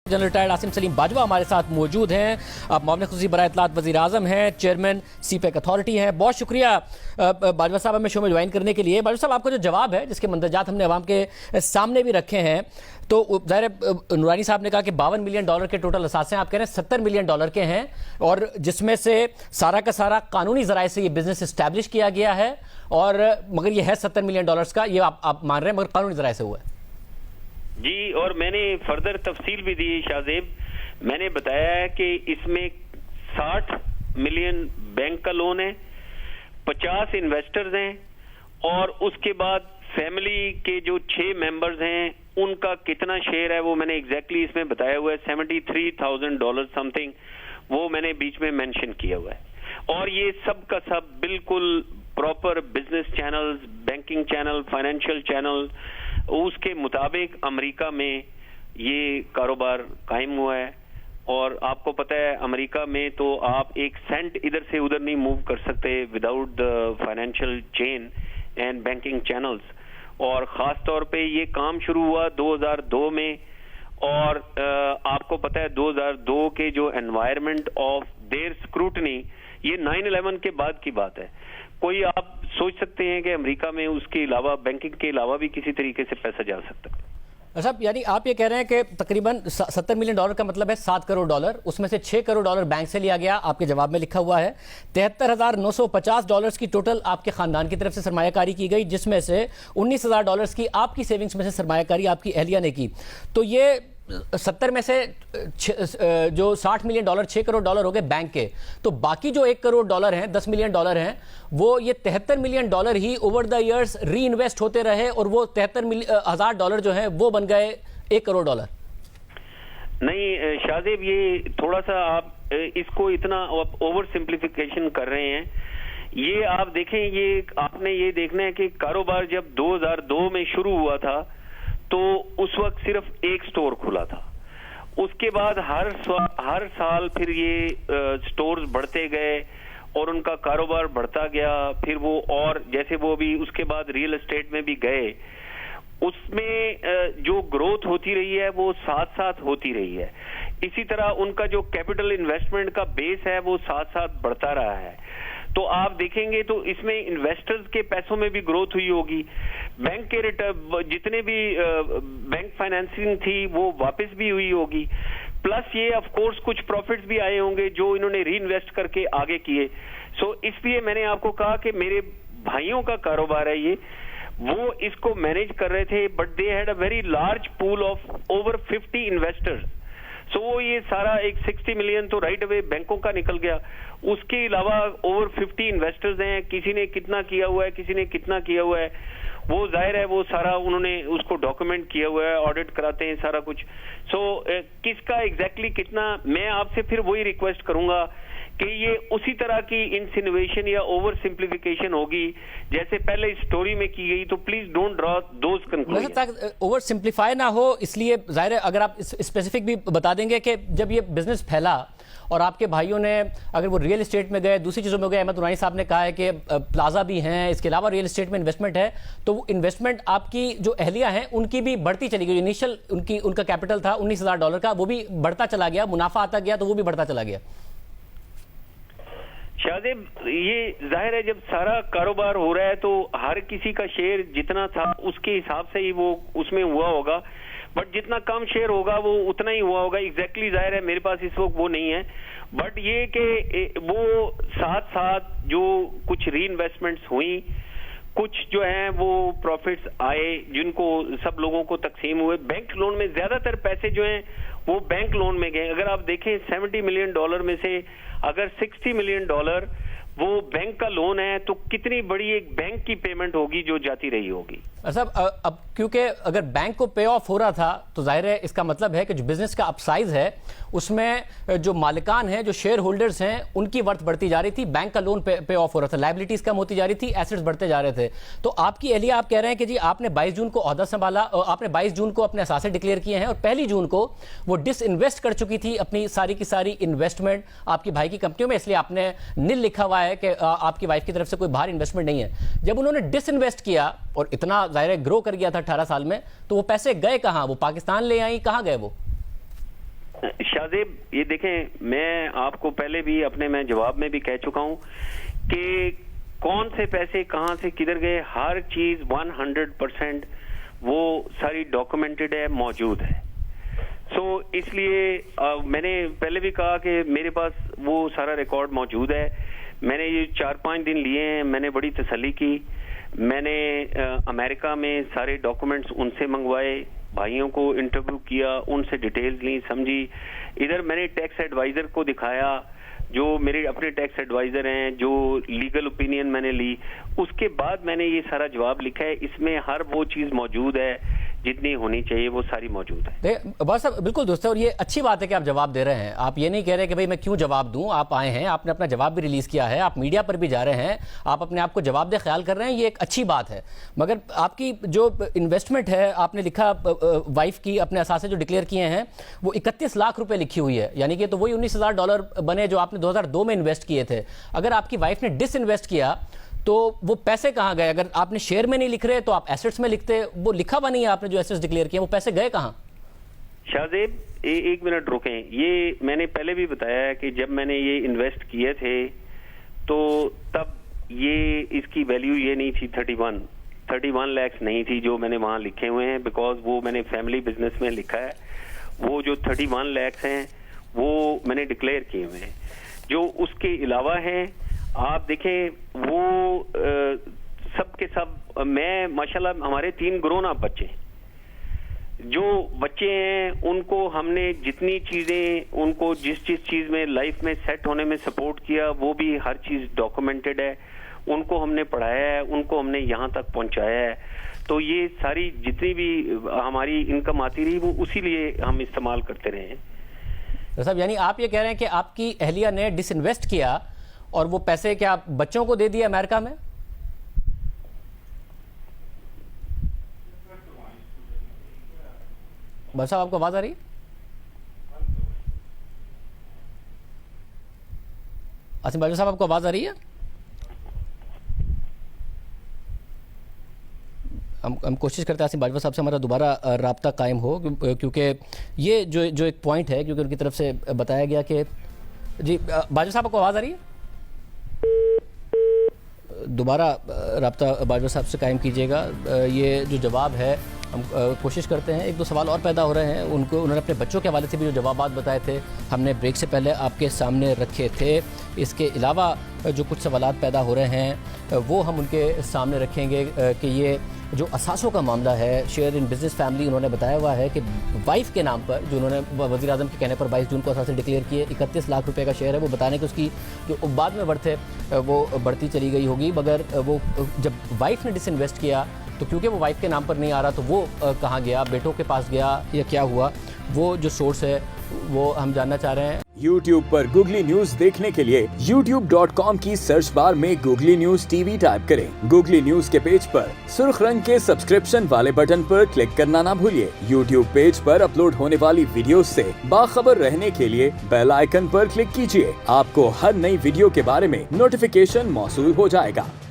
General retired Asim Salim Bajwa हमारे साथ मौजूद हैं। अब मामले खुसूसी बराए इत्तलात वज़ीर आज़म हैं, चेयरमैन सीपैक अथॉरिटी हैं। बहुत शुक्रिया बाजवा साहब हमें शो में ज्वाइन करने के लिए। बाजवा साहब, आपका जो जवाब है जिसके मंदरजात हमने अवाम के सामने भी रखे हैं, तो ज़ाहिर नूरानी साहब ने कहा कि $52 मिलियन के टोटल असासे हैं, आप कह रहे हैं $70 मिलियन के हैं, और जिसमें से सारा का सारा कानूनी ज़राए से ये बिजनेस इस्टेब्लिश किया गया है, और मगर ये है $70 मिलियन का, ये आप मान रहे हैं, मगर कानूनी ज़राए से हुआ है। जी, और मैंने फर्दर तफसील भी दी शाहजेब। मैंने बताया है कि इसमें 60 मिलियन बैंक का लोन है, 50 इन्वेस्टर्स हैं, और उसके बाद फैमिली के जो 6 मेंबर्स हैं उनका कितना शेयर है वो मैंने एग्जैक्टली इसमें बताया हुआ है, $73,000 समथिंग, वो मैंने बीच में मेंशन किया हुआ है। और ये सब का सब बिल्कुल proper business channels, banking channel, financial channel, उसके मुताबिक अमेरिका में ये कारोबार कायम हुआ है। और आपको पता है अमेरिका में तो आप एक सेंट इधर से उधर नहीं मूव कर सकते without the financial chain and banking channels. और खास तौर पे ये काम शुरू हुआ 2002 में, और आपको पता है 2002 के जो एनवायरनमेंट ऑफ देयर स्क्रूटनी, ये 9/11 के बाद की बात है। कोई आप सोच सकते हैं कि अमेरिका में उसके अलावा बैंकिंग के अलावा भी किसी तरीके से पैसा जा सकता है? साहब, यानी आप ये कह रहे हैं कि तकरीबन $70 मिलियन का मतलब है $7 करोड़, उसमें से $6 करोड़ बैंक से लिया गया, आपके जवाब में लिखा हुआ है। $73,950 की टोटल आपके खानदान की तरफ से सरमायाकारी की गई, जिसमें से $19,000 की आपकी सेविंग्स में से सरमायाकारी आपकी अहलिया ने की। तो ये 70 में से जो $60 मिलियन $6 करोड़ हो गए बैंक के, तो बाकी जो $1 करोड़ हैं, $10 मिलियन हैं, वो ये $73 million he over the years री इन्वेस्ट होते रहे, और वो $73,000 जो है वो बन गए $1 करोड़। नहीं शाहजेब, ये थोड़ा सा आप इसको इतना ओवर सिंप्लीफिकेशन कर रहे हैं। ये आप देखें, ये आपने ये देखना है कि कारोबार जब 2002 में शुरू हुआ था तो उस वक्त सिर्फ एक स्टोर खुला था। उसके बाद हर साल फिर ये स्टोर्स बढ़ते गए और उनका कारोबार बढ़ता गया। फिर वो, और जैसे वो भी उसके बाद रियल एस्टेट में भी गए, उसमें जो ग्रोथ होती रही है वो साथ साथ होती रही है। इसी तरह उनका जो कैपिटल इन्वेस्टमेंट का बेस है वो साथ साथ बढ़ता रहा है। तो आप देखेंगे तो इसमें इन्वेस्टर्स के पैसों में भी ग्रोथ हुई होगी, बैंक के रिटर्न जितने भी बैंक फाइनेंसिंग थी वो वापस भी हुई होगी, प्लस ये ऑफ कोर्स कुछ प्रॉफिट्स भी आए होंगे जो इन्होंने री इन्वेस्ट करके आगे किए। सो इसलिए मैंने आपको कहा कि मेरे भाइयों का कारोबार है ये, वो इसको मैनेज कर रहे थे, but they had a very large pool of over 50 investors. So वो ये सारा एक 60 मिलियन तो राइट अवे बैंकों का निकल गया। उसके अलावा ओवर 50 इन्वेस्टर्स हैं, किसी ने कितना किया हुआ है, किसी ने कितना किया हुआ है, वो जाहिर है वो सारा उन्होंने उसको डॉक्यूमेंट किया हुआ है, ऑडिट कराते हैं सारा कुछ। सो किसका एग्जैक्टली कितना, मैं आपसे फिर वही रिक्वेस्ट करूंगा कि ये उसी तरह की इंसिनुएशन या ओवर सिंप्लीफिकेशन होगी जैसे पहले स्टोरी में की गई, तो please don't draw those conclusion. Over simplify ना हो, इसलिए जाहिर है अगर आप स्पेसिफिक भी बता देंगे कि जब ये बिजनेस फैला और आपके भाइयों ने, अगर वो रियल एस्टेट में गए, दूसरी चीज़ों में गए, अहमद नूरानी साहब ने कहा है कि प्लाजा भी हैं, इसके अलावा रियल एस्टेट में इन्वेस्टमेंट है, तो वो इन्वेस्टमेंट आपकी जो अहलिया हैं उनकी भी बढ़ती चली गई। इनिशियल उनका कैपिटल था $19,000 का, वो भी बढ़ता चला गया, मुनाफा आता गया तो वो भी बढ़ता चला गया। शाहजेब, ये जाहिर है जब सारा कारोबार हो रहा है तो हर किसी का शेयर जितना था उसके हिसाब से ही वो उसमें हुआ होगा, बट जितना कम शेयर होगा वो उतना ही हुआ होगा। एग्जैक्टली जाहिर है मेरे पास इस वक्त वो नहीं है, बट ये कि वो साथ साथ जो कुछ री इन्वेस्टमेंट्स हुई, कुछ जो है वो प्रॉफिट्स आए जिनको सब लोगों को तकसीम हुए। बैंक लोन में ज्यादातर पैसे जो हैं वो बैंक लोन में गए। अगर आप देखें $70 मिलियन में से अगर $60 मिलियन वो बैंक का लोन है, तो कितनी बड़ी एक बैंक की पेमेंट होगी जो जाती रही होगी। साहब, अब क्योंकि अगर बैंक को पे ऑफ हो रहा था तो जाहिर है इसका मतलब है कि जो बिजनेस का अपसाइज है उसमें जो मालिकान हैं, जो शेयर होल्डर्स हैं, उनकी वर्थ बढ़ती जा रही थी, बैंक का लोन पे ऑफ हो रहा था, लायबिलिटीज कम होती जा रही थी, एसेट्स बढ़ते जा रहे थे। तो आपकी एहलिया, आप कह रहे हैं कि जी आपने 22 जून को ओहदा संभाला, आपने 22 जून को अपने असासे डिक्लेयर किए हैं, और 1 जून को वो डिसइन्वेस्ट कर चुकी थी अपनी सारी की सारी इन्वेस्टमेंट आपकी भाई की कंपनियों में, इसलिए आपने नील लिखा हुआ है कि आपकी वाइफ की तरफ से कोई बाहर इन्वेस्टमेंट नहीं है। जब उन्होंने डिसइन्वेस्ट किया और इतना जाहिर ग्रो कर गया था 18 साल में, तो वो पैसे गए कहां? वो पाकिस्तान ले आई, कहां गए वो? शाहजेब ये देखें, मैं आपको पहले भी अपने मैं जवाब में भी कह चुका हूं कि कौन से पैसे कहां से किधर गए, हर चीज 100% वो सारी डॉक्यूमेंटेड है, मौजूद है। सो इसलिए मैंने पहले भी कहा कि मेरे पास वो सारा रिकॉर्ड मौजूद है। मैंने ये 4-5 दिन लिए हैं, मैंने बड़ी तसल्ली की। मैंने अमेरिका में सारे डॉक्यूमेंट्स उनसे मंगवाए, भाइयों को इंटरव्यू किया, उनसे डिटेल्स ली, समझी। इधर मैंने टैक्स एडवाइजर को दिखाया, जो मेरे अपने टैक्स एडवाइजर हैं, जो लीगल ओपिनियन मैंने ली, उसके बाद मैंने ये सारा जवाब लिखा है। इसमें हर वो चीज मौजूद है जितनी होनी चाहिए, वो सारी मौजूद है। बस साहब बिल्कुल दोस्तों, और ये अच्छी बात है कि आप जवाब दे रहे हैं। आप ये नहीं कह रहे कि भाई मैं क्यों जवाब दूं, आप आए हैं, आपने अपना जवाब भी रिलीज किया है, आप मीडिया पर भी जा रहे हैं, आप अपने आप को जवाब दे ख्याल कर रहे हैं, ये एक अच्छी बात है। मगर आपकी जो इन्वेस्टमेंट है, आपने लिखा वाइफ की अपने असासे जो डिक्लेयर किए हैं वो 31 लाख रुपए लिखी हुई है, यानी कि तो वही $19,000 बने जो आपने 2002 में इन्वेस्ट किए थे। अगर आपकी वाइफ ने डिसइन्वेस्ट किया तो वो पैसे कहाँ गए? अगर आपने शेयर में नहीं लिख रहे तो आप एसेट्स में लिखते, वो लिखा हुआ नहीं है आपने जो एसेट्स डिक्लेयर किए, वो पैसे गए कहाँ? शाहजेब एक मिनट रुकें, ये मैंने पहले भी बताया है कि जब मैंने ये इन्वेस्ट किए थे तो तब ये इसकी वैल्यू ये नहीं थी 31 लाख नहीं थी जो मैंने वहां लिखे हुए हैं, बिकॉज वो मैंने फैमिली बिजनेस में लिखा है। वो जो 31 लाख हैं वो मैंने डिक्लेयर किए हुए हैं। जो उसके अलावा हैं आप देखें वो सब के सब, मैं माशाल्लाह हमारे 3 ग्रोन अप बच्चे, जो बच्चे हैं उनको हमने जितनी चीजें, उनको जिस चीज में लाइफ में सेट होने में सपोर्ट किया, वो भी हर चीज डॉक्यूमेंटेड है। उनको हमने पढ़ाया है, उनको हमने यहाँ तक पहुंचाया है। तो ये सारी जितनी भी हमारी इनकम आती रही वो उसी लिए हम इस्तेमाल करते रहे हैं। तो साहब यानी आप ये कह रहे हैं कि आपकी अहलिया ने डिसइन्वेस्ट किया और वो पैसे क्या बच्चों को दे दिए अमेरिका में? बस साहब आपको आवाज आ रही है? आसिम बाजवा साहब आपको आवाज आ रही है? हम कोशिश करते हैं आसिम बाजवा साहब से हमारा दोबारा राब्ता कायम हो, क्योंकि ये जो एक पॉइंट है, क्योंकि उनकी तरफ से बताया गया कि जी बाजवा साहब आपको आवाज़ आ रही है? दोबारा राब्ता बाजवा साहब से कायम कीजिएगा। ये जो जवाब है हम कोशिश करते हैं, 1-2 सवाल और पैदा हो रहे हैं, उन्होंने अपने बच्चों के हवाले से भी जो जवाबात बताए थे हमने ब्रेक से पहले आपके सामने रखे थे। इसके अलावा जो कुछ सवालात पैदा हो रहे हैं वो हम उनके सामने रखेंगे कि ये जो असासों का मामला है, शेयर इन बिजनेस फैमिली, उन्होंने बताया हुआ है कि वाइफ के नाम पर, जो उन्होंने वज़ीर आज़म के कहने पर 22 जून को असासे डिक्लेयर किए, 31 लाख रुपए का शेयर है। वो बताने कि उसकी जो बाद में बढ़ते वो बढ़ती चली गई होगी, मगर वो जब वाइफ ने डिसइन्वेस्ट किया तो क्योंकि वो वाइफ के नाम पर नहीं आ रहा तो वो कहाँ गया, बेटों के पास गया या क्या हुआ, वो जो सोर्स है वो हम जानना चाह रहे हैं। YouTube पर गूगली न्यूज देखने के लिए youtube.com की सर्च बार में गूगली न्यूज टीवी टाइप करें। गूगली न्यूज के पेज पर सुर्ख रंग के सब्सक्रिप्शन वाले बटन पर क्लिक करना ना भूलिए। YouTube पेज पर अपलोड होने वाली वीडियोस से बाखबर रहने के लिए बेल आइकन पर क्लिक कीजिए। आपको हर नई वीडियो के बारे में नोटिफिकेशन मौसूल हो जाएगा।